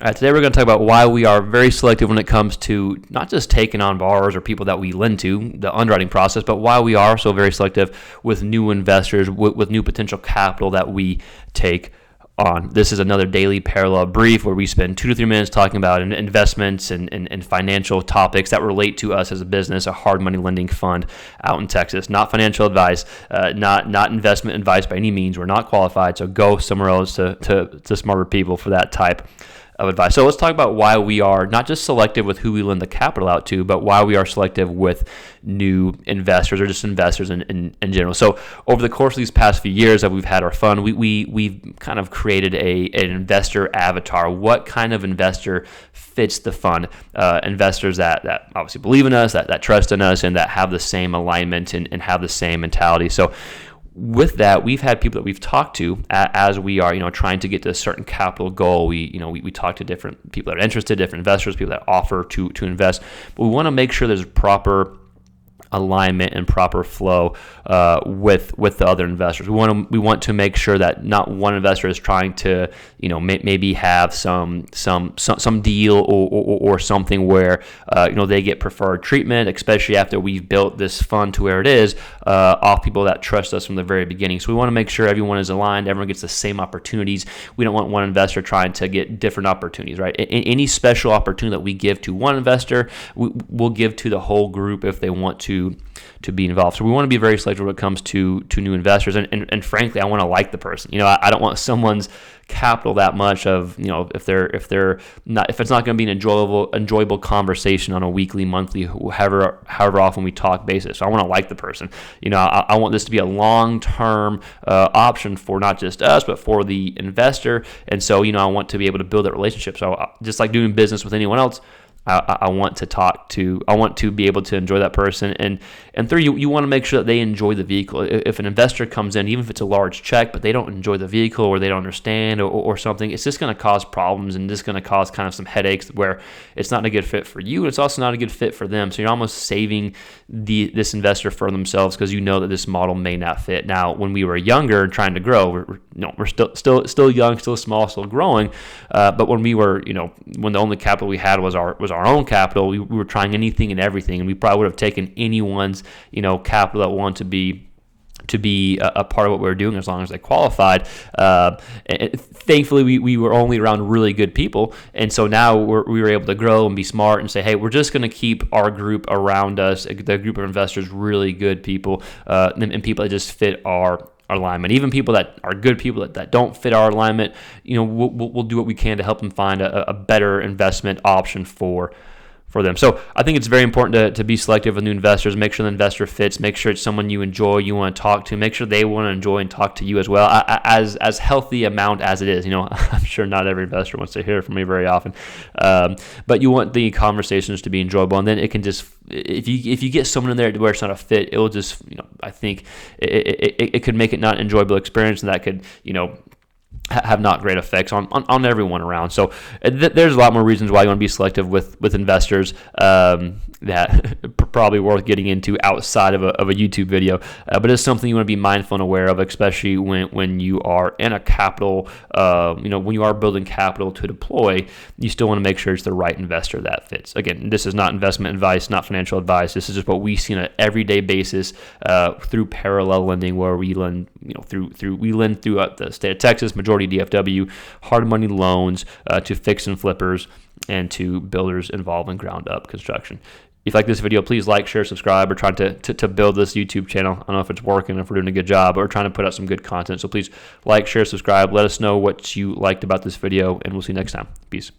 Today we're going to talk about why we are very selective when it comes to not just taking on borrowers or people that we lend to, the underwriting process, but why we are so very selective with new investors, with new potential capital that we take on. This is another daily parallel brief where we spend 2 to 3 minutes talking about investments and financial topics that relate to us as a business, a hard money lending fund out in Texas. Not financial advice, not investment advice by any means. We're not qualified, so go somewhere else to smarter people for that type of advice. So let's talk about why we are not just selective with who we lend the capital out to, but why we are selective with new investors or just investors in general. So over the course of these past few years that we've had our fund, we've kind of created an investor avatar. What kind of investor fits the fund? Investors that obviously believe in us, that trust in us, and that have the same alignment and have the same mentality. So with that, we've had people that we've talked to as we are, trying to get to a certain capital goal. We talk to different people that are interested, different investors, people that offer to invest. But we want to make sure there's proper alignment and proper flow with the other investors. We want to make sure that not one investor is trying to maybe have some deal or something where they get preferred treatment, especially after we've built this fund to where it is, off people that trust us from the very beginning. So we want to make sure everyone is aligned, everyone gets the same opportunities. We don't want one investor trying to get different opportunities, right? Any special opportunity that we give to one investor, we'll give to the whole group if they want to be involved. So we want to be very selective when it comes to new investors, and frankly, I want to like the person. I don't want someone's capital that much of if it's not going to be an enjoyable conversation on a weekly, monthly, however often we talk basis. So I want to like the person. I want this to be a long-term option for not just us but for the investor, and so I want to be able to build that relationship. So just like doing business with anyone else, I want to be able to enjoy that person. And three, you want to make sure that they enjoy the vehicle. If an investor comes in, even if it's a large check, but they don't enjoy the vehicle or they don't understand or something, it's just going to cause problems and just going to cause kind of some headaches where it's not a good fit for you. It's also not a good fit for them. So you're almost saving this investor for themselves because that this model may not fit. Now, when we were younger and trying to grow, we're still young, still small, still growing. But when we were, when the only capital we had was our own capital, we were trying anything and everything, and we probably would have taken anyone's capital that wanted to be a part of what we were doing as long as they qualified. Thankfully, we were only around really good people, and so now we were able to grow and be smart and say, hey, we're just going to keep our group around us, the group of investors, really good people, and people that just fit our alignment. Even people that are good people that don't fit our alignment, we'll do what we can to help them find a better investment option for them. So I think it's very important to be selective with new investors. Make sure the investor fits. Make sure it's someone you enjoy, you want to talk to. Make sure they want to enjoy and talk to you as well, as healthy amount as it is. I'm sure not every investor wants to hear from me very often, but you want the conversations to be enjoyable. And then it can just, if you get someone in there where it's not a fit, it will just, I think it could make it not an enjoyable experience, and that could, have not great effects on everyone around. So there's a lot more reasons why you want to be selective with investors that probably worth getting into outside of a YouTube video. But it's something you want to be mindful and aware of, especially when you are in a capital, when you are building capital to deploy, you still want to make sure it's the right investor that fits. Again, this is not investment advice, not financial advice. This is just what we see on an everyday basis through parallel lending, where we lend, we lend throughout the state of Texas, majority DFW, hard money loans to fix and flippers and to builders involved in ground up construction. If you like this video, please like, share, subscribe. We're trying to build this YouTube channel. I don't know if it's working, if we're doing a good job, but we're trying to put out some good content. So please like, share, subscribe. Let us know what you liked about this video, and we'll see you next time. Peace.